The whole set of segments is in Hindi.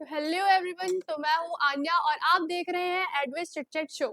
हेलो एवरीवन, तो मैं हूँ आन्या और आप देख रहे हैं एडवेस चिट चैट शो।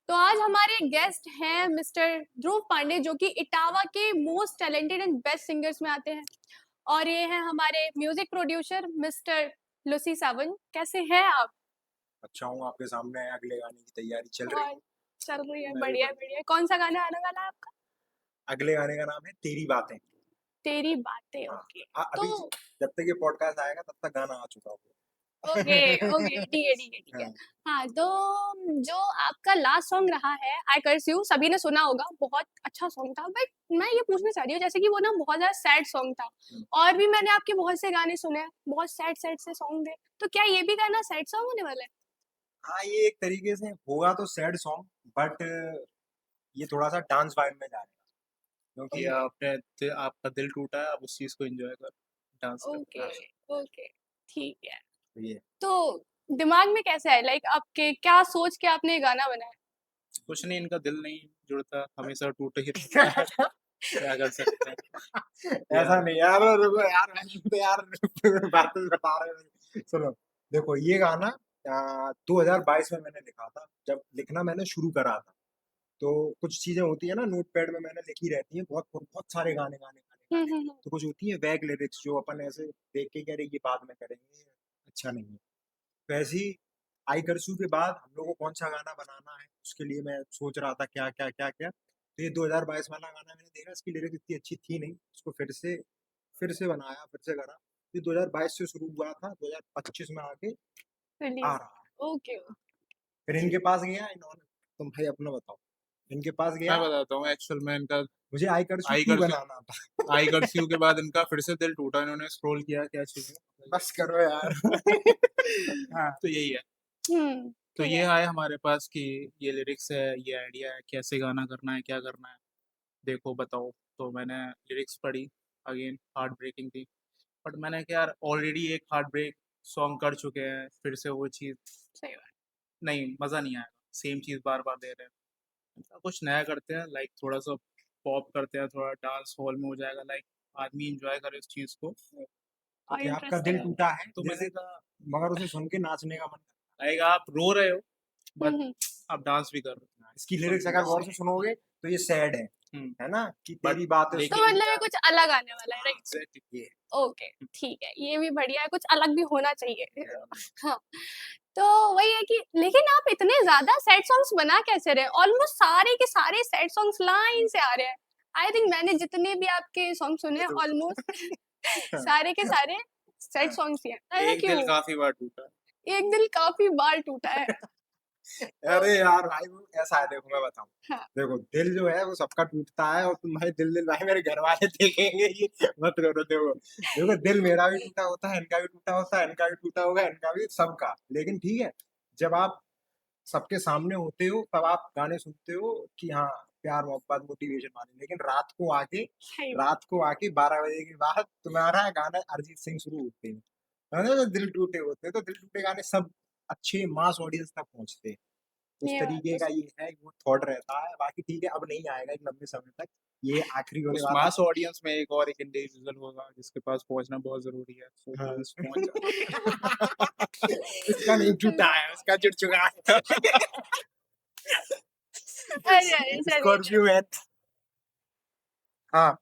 तो आज हमारे गेस्ट हैं मिस्टर ध्रुव पांडे, जो कि इटावा के most talented and best singers में आते हैं। और ये हैं हमारे म्यूजिक प्रोड्यूसर मिस्टर लुसी सावन। कैसे हैं आप? अच्छा हूँ। आपके सामने अगले गाने की तैयारी चल रही और चल रही है, है। मैं भी बढ़िया बढ़िया। बढ़िया। कौन सा गाना आने वाला है आपका? अगले गाने का नाम है तेरी बातें। तेरी बातें। हाँ। ओके। अभी तो जब तक ये पॉडकास्ट आएगा तब तक गाना आ चुका होगा। ओके ओके, ठीक है ठीक है ठीक है। हाँ। हाँ, तो जो आपका लास्ट सॉन्ग रहा है आई कर्स यू, सभी ने सुना होगा, बहुत अच्छा सॉन्ग था। बट मैं ये पूछना चाह रही हूँ, जैसे कि वो ना बहुत ज्यादा सैड सॉन्ग था, हम्म। और भी मैंने आपके बहुत से गाने सुने हैं, बहुत सैड सैड से सॉन्ग थे। तो क्या ये भी गाना सैड सॉन्ग होने वाला है? हाँ, ये एक तरीके से होगा तो सैड सॉन्ग, बट ये थोड़ा सा डांस वाइब में जाएगा कि क्योंकि आपका दिल टूटा है, आप उस चीज को एंजॉय कर डांस कर। ओके हाँ, ओके, ठीक है। तो ये तो दिमाग में कैसे है, लाइक आपके क्या सोच के आपने ये गाना बनाया? कुछ नहीं, इनका दिल नहीं जुड़ता, हमेशा टूटे ही रहता है। क्या कर सकते हैं ऐसा यार। नहीं यार, रुको यार, तो यार बातें बता रहे हो। सुनो, देखो ये गाना 2022 में मैंने लिखा था। जब लिखना मैंने शुरू करा था तो कुछ चीजें होती है ना, नोट पैड में मैंने लिखी रहती है, बहुत बहुत सारे गाने गाने गाने गाने। हम्म। तो कुछ होती है वैग लिरिक्स जो अपन ऐसे देख के कह रहे ये बाद में करेंगे, अच्छा नहीं है। वैसे ही आई कर्फ्यू के बाद हम लोग को कौन सा गाना बनाना है, उसके लिए मैं सोच रहा था क्या क्या क्या क्या। तो ये 2022 वाला गाना मैंने देखा, इसकी लिरिक्स इतनी अच्छी थी नहीं, उसको फिर से बनाया, फिर से करा। ये 2022 से शुरू हुआ था, 2025 में आके आ रिलीज। रहा है। ओके। फिर इनके पास गया इन्होंने, तुम भाई अपना बताओ। इनके पास मैं गया, बताता हूँ, एक्चुअल में इनका मुझे आई कर्फ्यू आई 2 कर्फ्यू बनाना था। आई कर्फ्यू के बाद इनका फिर से दिल टूटा, इन्होंने स्क्रॉल किया क्या चीज बस करो यार। हाँ। तो यही है। तो ठीक ये है। आए हमारे पास कि ये लिरिक्स है, ये आइडिया है, कैसे गाना करना है, क्या करना है, देखो बताओ। तो मैंने लिरिक्स पढ़ी, अगेन हार्ट ब्रेकिंग थी, बट मैंने क्या यार, ऑलरेडी एक हार्ट ब्रेक सॉन्ग कर चुके हैं, फिर से वो चीज़ सही बात। नहीं, मज़ा नहीं आएगा, सेम चीज़ बार बार दे रहे हैं। तो कुछ नया करते हैं, लाइक थोड़ा सा पॉप करते हैं, थोड़ा डांस हॉल में हो जाएगा, लाइक आदमी इंजॉय करे इस चीज़ को। और कि आपका दिल इंटरेस्टिंग। टूटा है तो जैसे, मैंने कहा, मगर उसे सुन के नाचने का मन करता लाइक आप रो रहे हो बट हम्म। आप डांस भी कर रहे है। इसकी हो, लिरिक्स समथिंग अगर द गौर से सुनोगे तो ये सैड सेम। है ना, कि बट तेरी बातें तो सुन लेकिन मतलब के। ये कुछ अलग आने वाला है, राइट? एग्जैक्टली ये ओके, ठीक है, ये भी बढ़िया है, कुछ अलग भी होना चाहिए। हाँ, तो वही है कि लेकिन आप इतने ज्यादा सैड सॉन्ग्स बना कैसे रहे? ऑलमोस्ट सारे के सारे सैड सॉन्ग्स लाइन से आ रहे हैं। आई थिंक मैंने जितने भी आपके सॉन्ग सुने ये हैं, तो ऑलमोस्ट सारे के सारे सैड सॉन्ग्स ही हैं। ऐसा एक क्यों? दिल काफी बार टूटा। एक दिल काफी बार टूटा है। अरे ओके। यार भाई, वो ऐसा है, देखो मैं बताऊं। हाँ। देखो दिल जो है वो सबका टूटता है, और तुम भाई दिल दिल भाई मेरे घर वाले देखेंगे ये मत करो। देखो देखो, दिल मेरा भी टूटा होता है, इनका भी टूटा होता है, इनका भी टूटा होगा, इनका भी, सबका। लेकिन ठीक है, जब आप सबके सामने होते हो तब आप गाने सुनते हो कि हाँ, प्यार मोहब्बत मोटिवेशन वाले। लेकिन सही बात। रात को आके 12 बजे के बाद तुम्हारा गाना अरिजीत सिंह शुरू होते हैं, है ना, तो दिल टूटे होते हैं। तो दिल टूटे गाने सब अच्छे मास ऑडियंस तक पहुंचते हैं। उस ये बात तरीके तो का ये है, वो थॉट रहता है। बाकी ठीक है, अब नहीं आएगा एक लंबे समय तक, ये आखिरी होने उस वाला मास ऑडियंस में एक और एक इंडिविजुअल होगा जिसके पास पहुंचना बहुत जरूरी है, सो है। प्लीज पहुंच जाओ। हाँ। इसका नहीं टूटा है, उसका जुट चुका है। अरे अरे, चलिए स्कॉर्पियो है। हाँ,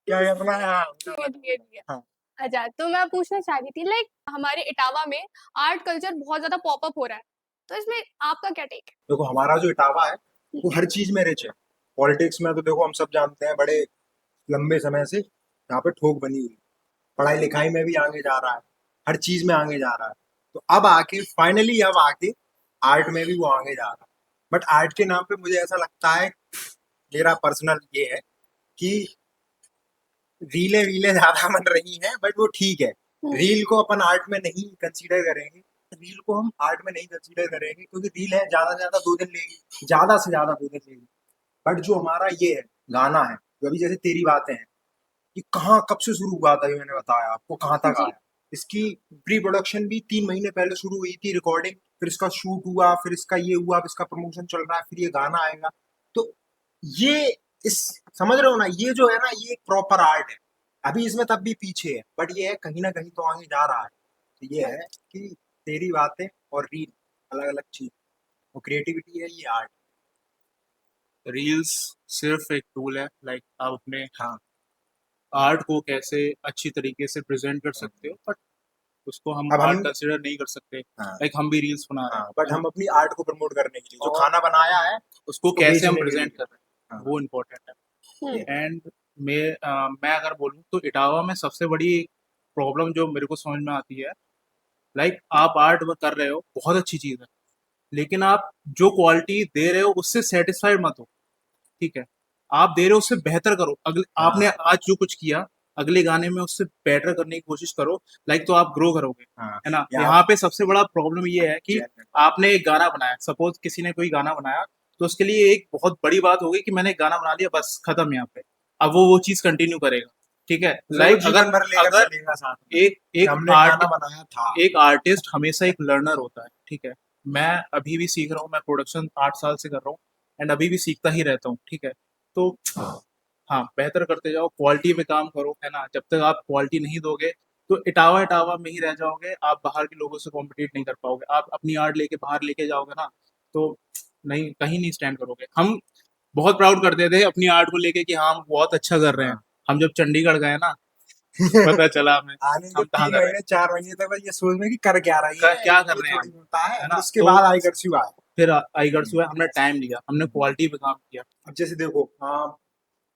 क्या करना है, हाँ चलिए चलिए चलिए। हाँ। अच्छा, तो मैं पूछना चाह रही थी, लाइक हमारे इटावा में आर्ट कल्चर बहुत ज्यादा पॉप अप हो रहा है, तो इसमें आपका क्या टेक देखो हमारा जो इटावा है है? वो हर चीज में रिच है। पॉलिटिक्स में तो देखो हम सब जानते हैं, बड़े लंबे समय से यहाँ पे ठोक बनी हुई। पढ़ाई लिखाई में भी आगे जा रहा है, हर चीज में आगे जा रहा है। तो अब आके आर्ट में भी वो आगे जा रहा है। बट आर्ट के नाम पे मुझे ऐसा लगता है, मेरा पर्सनल ये है कि रीलें रीलें ज्यादा बन रही हैं, बट वो ठीक है। हम्म। रील को अपन आर्ट में नहीं कंसीडर करेंगे, रील को हम आर्ट में नहीं कंसीडर करेंगे, क्योंकि रील है ज्यादा से ज्यादा 2 दिन लेगी, ज्यादा से ज्यादा 2 दिन लेगी। बट जो हमारा ये है गाना है, जो अभी जैसे तेरी बातें हैं, ये कहाँ कब से शुरू हुआ था, ये मैंने बताया आपको कहाँ तक जी। आया। इसकी प्री प्रोडक्शन भी 3 महीने पहले शुरू हुई थी, रिकॉर्डिंग, फिर इसका शूट हुआ, फिर इसका ये हुआ, फिर इसका प्रमोशन चल रहा है, फिर ये गाना आएगा। तो ये, इस, समझ रहे हो ना, ये जो है ना, ये एक प्रॉपर आर्ट है। अभी इसमें तब भी पीछे है, बट ये है कहीं ना कहीं तो आगे जा रहा है। तो ये है कि तेरी बातें और रील अलग अलग चीज, वो क्रिएटिविटी है, ये आर्ट। रील्स सिर्फ एक टूल है, लाइक आप अपने हाँ आर्ट को कैसे अच्छी तरीके से प्रेजेंट कर सकते हो, बट उसको हम अब आर्ट हम कंसिडर नहीं कर सकते। हाँ लाइक हम भी रील्स बना रहे हाँ हैं, बट है ना, हम अपनी आर्ट को प्रमोट करने के लिए जो और खाना बनाया है उसको उसको कैसे हम बेचने के प्रेजेंट लिए। कर रहे हैं, हाँ वो इम्पोर्टेंट है। हुँ, एंड मैं अगर बोलूँ तो इटावा में सबसे बड़ी प्रॉब्लम जो मेरे को समझ में आती है, लाइक आप आर्ट वर्क कर रहे हो, बहुत अच्छी चीज़ है, लेकिन आप जो क्वालिटी दे रहे हो उससे सेटिस्फाइड मत हो, ठीक है? आप दे रहे हो उससे बेहतर करो। अगले आपने हाँ आज जो कुछ किया, अगले गाने में उससे बेटर करने की कोशिश करो, लाइक तो आप ग्रो करोगे, हाँ है ना? यहाँ यहाँ पे सबसे बड़ा प्रॉब्लम ये है कि चैनल आपने एक गाना बनाया, सपोज़ किसी ने कोई गाना बनाया, तो उसके लिए एक बहुत बड़ी बात हो गई कि मैंने एक गाना बना लिया, बस खत्म यहाँ पे। अब वो चीज़ कंटिन्यू करेगा, ठीक है? फिर वो लाइक अगर जीवन भर लेकर अगर चलेगा साथ में एक कि एक हमने आर्ट गाना बनाया था। एक आर्टिस्ट हमेशा एक लर्नर होता है, ठीक है? मैं अभी भी सीख रहा हूँ, मैं प्रोडक्शन 8 साल से कर रहा हूँ एंड अभी भी सीखता ही रहता हूँ, ठीक है? तो हाँ, बेहतर करते जाओ, क्वालिटी पे काम करो, है ना? जब तक आप क्वालिटी नहीं दोगे, तो इटावा-इटावा में ही रह जाओगे, आप बाहर के लोगों से कॉम्पिटिट नहीं कर पाओगे। आप अपनी आर्ट लेके बाहर लेके जाओगे ना, तो नहीं, कहीं नहीं स्टैंड करोगे। हम बहुत प्राउड करते थे अपनी आर्ट को लेके कि हाँ, हम बहुत अच्छा कर रहे हैं। हाँ हम जब चंडीगढ़ गए ना, पता चला हमें, आने के हम कहाँ तीन कर रहे हैं, महीने 4 महीने तक बस ये सोच में कि कर क्या रही है, क्या कर ये रहे हैं थोड़ी हम, होता है। है फिर ना? उसके तो बाद आई कर्फ्यू आया। फिर आइगर्स हुआ, हमने टाइम लिया, हमने क्वालिटी पे काम किया। अब जैसे देखो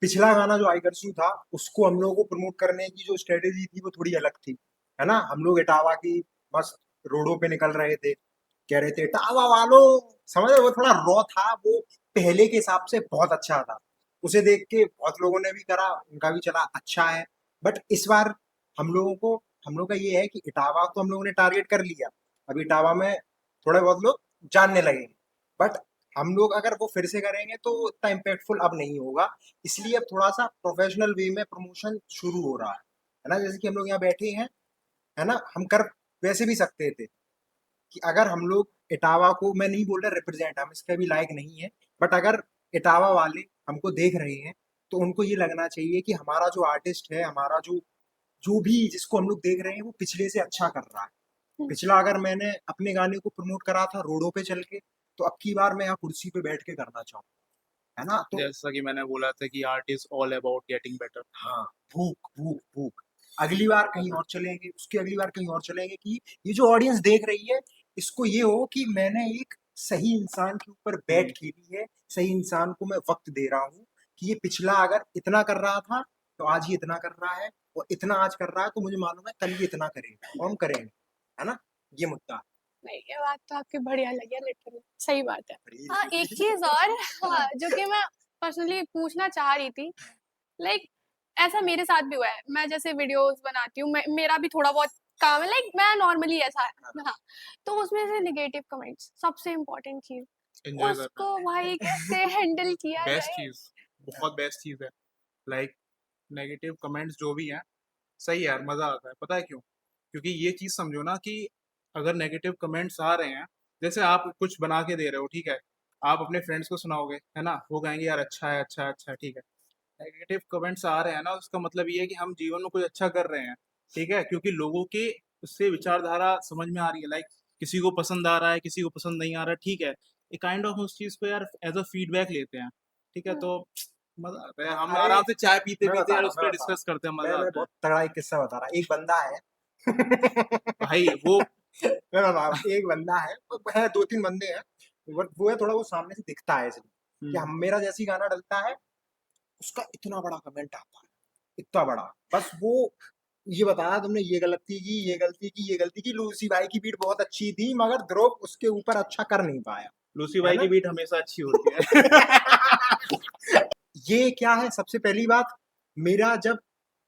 पिछला गाना जो आई कर्फ्यू था उसको हम लोगों को प्रमोट करने की जो स्ट्रेटेजी थी वो थोड़ी अलग थी, है ना। हम लोग इटावा की मस्त रोडों पे निकल रहे थे, कह रहे थे इटावा वालों, समझ रहे हो? वो थोड़ा रॉ था, वो पहले के हिसाब से बहुत अच्छा था। उसे देख के बहुत लोगों ने भी करा, उनका भी चला अच्छा है। बट इस बार हम लोगों को हम लोग का ये है कि इटावा को हम लोगों ने टारगेट कर लिया। अब इटावा में थोड़े बहुत लोग जानने लगेंगे, बट हम लोग अगर वो फिर से करेंगे तो उतना इम्पैक्टफुल अब नहीं होगा। इसलिए अब थोड़ा सा प्रोफेशनल वे में प्रमोशन शुरू हो रहा है ना। जैसे कि हम लोग यहाँ बैठे हैं, है ना, हम कर वैसे भी सकते थे कि अगर हम लोग इटावा को, मैं नहीं बोल रहा रिप्रेजेंट, हम इसके भी लायक नहीं है, बट अगर इटावा वाले हमको देख रहे हैं तो उनको ये लगना चाहिए कि हमारा जो आर्टिस्ट है, हमारा जो जो भी जिसको हम लोग देख रहे हैं वो पिछले से अच्छा कर रहा है। हुँ, पिछला अगर मैंने अपने गाने को प्रमोट करा था रोडों पे चल के, तो अब की बार मैं यहाँ कुर्सी पे बैठ के करना चाहूंगा, है ना। तो जैसा कि मैंने बोला था कि art is all about getting better. हाँ, भूख भूख भूख, अगली बार कहीं और चलेंगे, उसकी अगली बार कहीं और चलेंगे कि ये जो ऑडियंस देख रही है इसको ये हो कि मैंने एक सही इंसान के ऊपर बैट खेली है, सही इंसान को मैं वक्त दे रहा हूँ कि ये पिछला अगर इतना कर रहा था तो आज ये इतना कर रहा है, और इतना आज कर रहा है तो मुझे मालूम है कल ये इतना करेगा और हम करेंगे, है ना। ये मुद्दा है। नहीं, ये बात तो आपकी बढ़िया लगी है लिटरली, सही बात है। हाँ, एक बड़ी- चीज़ और हाँ, हाँ, जो कि मैं पर्सनली पूछना चाह रही थी, लाइक ऐसा मेरे साथ भी हुआ है। मैं जैसे वीडियोज़ बनाती हूँ, मैं मेरा भी थोड़ा बहुत काम है, लाइक मैं नॉर्मली ऐसा है हाँ, हाँ, तो उसमें से नेगेटिव कमेंट्स सबसे इम्पोर्टेंट चीज़, एंजॉय करना, उसको भाई कैसे हैंडल किया बेस्ट जाए? चीज, बहुत बेस्ट चीज है। लाइक नेगेटिव कमेंट्स जो भी हैं, सही है यार, मजा आता है। पता है क्यों? क्योंकि ये चीज समझो ना कि अगर नेगेटिव कमेंट्स आ रहे हैं, जैसे आप कुछ बना के दे रहे हो, ठीक है, आप अपने फ्रेंड्स को सुनाओगे, है ना, वो कहेंगे यार अच्छा है, अच्छा है, अच्छा है, ठीक है। नेगेटिव कमेंट्स आ रहे हैं ना, उसका मतलब ये है कि हम जीवन में कुछ अच्छा कर रहे हैं, ठीक है, क्योंकि लोगों के उससे विचारधारा समझ में आ रही है, लाइक किसी को पसंद आ रहा है, किसी को पसंद नहीं आ रहा है, ठीक है, एक काइंड ऑफ उस चीज को यार एज अ फीडबैक लेते हैं, ठीक है, हुँ, तो मजा आता है, हम अरे आराम से चाय पीते मैं पीते बता यार रहा हूँ, उस मैं पर बता रहा डिस्कस करते हैं, हूँ, मजा मैं आता है बहुत तगड़ा एक किस्सा बता रहा। एक बंदा है भाई। वो मैं बता रहा हूँ, एक बंदा है, वो है, 2-3 बंदे हैं, वो है थोड़ा, वो सामने से दिखता है इसलिए कि हम्म, हम, मेरा जैसी गाना डलता है उसका इतना बड़ा कमेंट आता है, इतना बड़ा। बस वो ये बताया तुमने ये गलती की, ये गलती की, ये गलती की। लूसी भाई की बीट बहुत अच्छी थी मगर ध्रुव उसके ऊपर अच्छा कर नहीं पाया, लूसी है भाई की ना। बीट हमेशा अच्छी होती है। ये क्या है, सबसे पहली बात, मेरा जब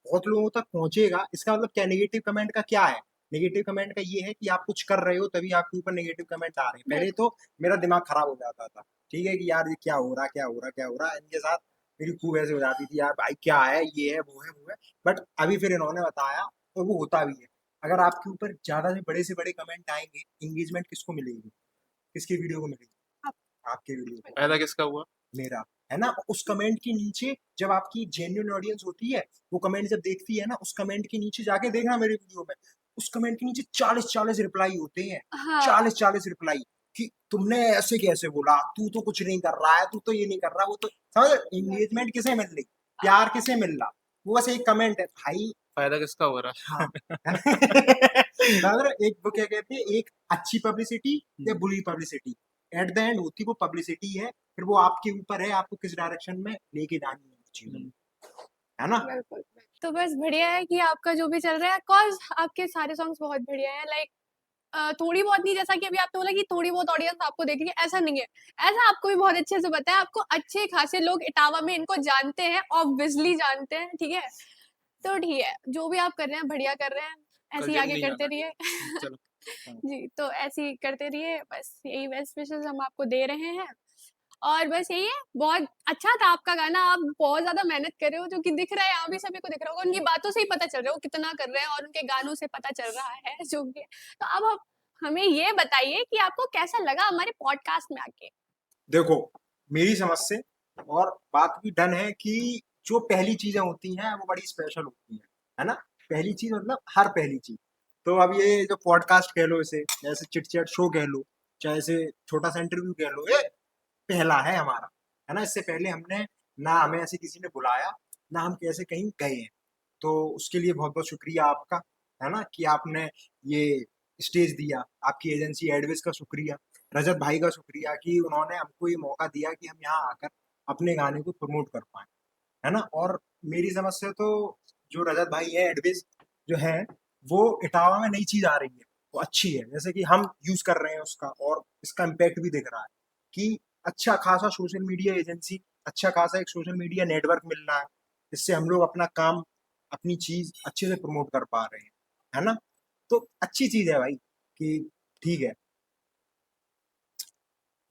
बहुत लोगों तक पहुंचेगा, इसका मतलब क्या, नेगेटिव कमेंट का क्या है। नेगेटिव कमेंट का ये है कि आप कुछ कर रहे हो तभी आपके ऊपर नेगेटिव कमेंट आ रहे हैं। पहले बिल्कुल, तो मेरा दिमाग खराब हो जाता था, ठीक है, कि यार ये क्या हो रहा, क्या हो रहा, क्या हो रहा है इनके साथ। मेरी खूब ऐसे हो जाती थी, यार भाई क्या है, ये है, वो है, वो है। बट अभी फिर इन्होंने बताया और वो होता भी है। अगर आपके ऊपर ज्यादा से बड़े कमेंट आएंगे, इंगेजमेंट किसको मिलेगी, किसकी वीडियो को मिलेगी, आप आपके वीडियो को, फायदा किसका हुआ? मेरा, है ना। उस कमेंट के नीचे जब आपकी जेन्युइन ऑडियंस होती है, वो कमेंट जब देखती है ना, उस कमेंट के नीचे जाके देखना मेरे वीडियो में, उस कमेंट के नीचे 40-40 रिप्लाई होते हैं, हाँ 40-40 रिप्लाई कि तुमने ऐसे कैसे बोला, तू तो कुछ नहीं कर रहा है, तू तो ये नहीं कर रहा, वो तो समझ। एंगेजमेंट किसे मिल रही, प्यार किसे मिल रहा, वो बस एक कमेंट है भाई। फायदा किसका हो रहा हाँ मतलब एक वो क्या कहते हैं, एक अच्छी पब्लिसिटी या है? बुरी पब्लिसिटी, एट द एंड होती वो पब्लिसिटी है, फिर वो आपके ऊपर है, आपको किस डायरेक्शन में लेके जानी है उस चीजों में, है ना। बिल्कुल। तो बस बढ़िया है कि आपका जो भी चल रहा है, कॉज़ आपके सारे सॉन्ग्स बहुत बढ़िया हैं। लाइक थोड़ी बहुत नहीं, जैसा कि अभी आपने बोला कि थोड़ी बहुत ऑडियंस आपको देखेगी, ऐसा नहीं है। ऐसा आपको भी बहुत अच्छे से पता है, आपको अच्छे खासे लोग इटावा में इनको जानते हैं, ऑब्वियसली जानते हैं, ठीक है? तो ठीक है, जो भी आप कर रहे हैं बढ़िया कर रहे हैं, कल ऐसे ही आगे जल्दी करते जाना है। रहिए। चलो। हाँ। जी, तो ऐसे ही करते रहिए, बस यही बेस्ट विशेज़ हम आपको दे रहे हैं। और बस यही है, बहुत अच्छा था आपका गाना, आप बहुत ज़्यादा मेहनत कर रहे हो, जो कि दिख रहा है, यहाँ भी सभी को दिख रहा होगा, उनकी बातों से ही पता चल रहा है वो कितना कर रहे हैं, और उनके गानों से पता चल रहा है जो भी है। तो अब आप हमें ये बताइए कि आपको कैसा लगा हमारे पॉडकास्ट में आके? देखो, मेरी समझ से और बात भी डन है कि जो पहली चीजें होती हैं वो बड़ी स्पेशल होती हैं, है ना। पहली चीज मतलब हर पहली चीज। तो अब ये जो पॉडकास्ट कह लो, इसे जैसे चिट चैट शो कह लो, चाहे इसे छोटा सा इंटरव्यू कह लो, ये पहला है हमारा, है ना। इससे पहले हमने ना हमें ऐसे किसी ने बुलाया, ना हम कैसे कहीं गए हैं। तो उसके लिए बहुत बहुत शुक्रिया आपका, है ना, कि आपने ये स्टेज दिया। आपकी एजेंसी एडविस का शुक्रिया, रजत भाई का शुक्रिया कि उन्होंने हमको ये मौका दिया कि हम यहाँ आकर अपने गाने को प्रमोट कर पाए, है ना। और मेरी समझ से तो जो रजत भाई है, एडविस जो है, वो इटावा में नई चीज आ रही है, वो अच्छी है, जैसे कि हम यूज कर रहे हैं उसका, और इसका इम्पैक्ट भी दिख रहा है कि अच्छा खासा सोशल मीडिया एजेंसी, अच्छा खासा एक सोशल मीडिया नेटवर्क मिल रहा है, जिससे हम लोग अपना काम, अपनी चीज अच्छे से प्रमोट कर पा रहे हैं, है ना। तो अच्छी चीज है भाई कि ठीक है।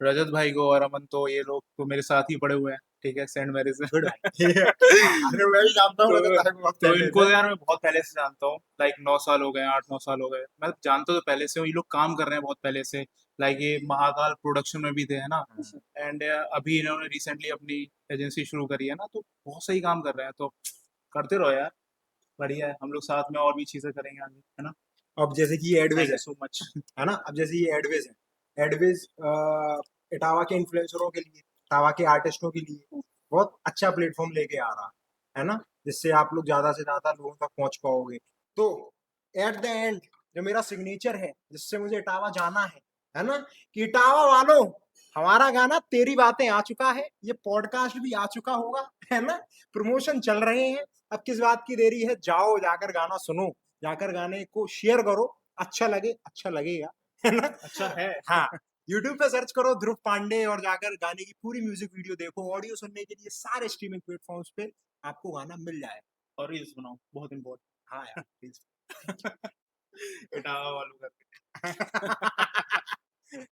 रजत भाई को और अमन तो ये लोग तो मेरे साथ ही पड़े हुए हैं, ठीक है, सेंट मैरी से। गुड भाई, ठीक है। अरे मैं भी जानता हूँ रजत तो भाई को बहुत तो पहले इनको से। यार मैं बहुत पहले से जानता हूँ, लाइक 9 साल हो गए, 8-9 साल हो गए, मैं जानता तो पहले से हूँ, ये लोग काम कर रहे हैं बहुत पहले से। लाइक ये महाकाल प्रोडक्शन में भी थे, है ना। एंड अभी इन्होंने रिसेंटली अपनी एजेंसी शुरू करी है ना, तो बहुत सही काम कर रहे हैं, तो करते रहो यार, बढ़िया है, हम लोग साथ में और भी चीजें करेंगे आगे, है ना। अब जैसे कि ये एडविज थैंक है यू सो मच। है ना। अब जैसे ये एडविज है, एडविज इटावा के इन्फ्लुएंसरों के लिए, इटावा के आर्टिस्टों के लिए बहुत अच्छा प्लेटफॉर्म लेके आ रहा है ना, जिससे आप लोग ज्यादा से ज्यादा लोगों तक पहुंच पाओगे। तो एट द एंड जो मेरा सिग्नेचर है, जिससे मुझे इटावा जाना है ना, कि इटावा वालों, हमारा गाना तेरी बातें आ चुका है, ये पॉडकास्ट भी आ चुका होगा, है ना। प्रमोशन चल रहे हैं, अब किस बात की देरी है, जाओ जाकर गाना सुनो, जाकर गाने को शेयर करो, अच्छा लगे, अच्छा लगेगा, है ना। अच्छा है। हाँ, यूट्यूब पे सर्च करो ध्रुव पांडे और जाकर गाने की पूरी म्यूजिक वीडियो देखो। ऑडियो सुनने के लिए सारे स्ट्रीमिंग प्लेटफॉर्म्स पे आपको गाना मिल जाएगा। और रील्स बनाओ, बहुत इम्पोर्टेंट। हाँ यार, प्लीज। इटावा वालों का।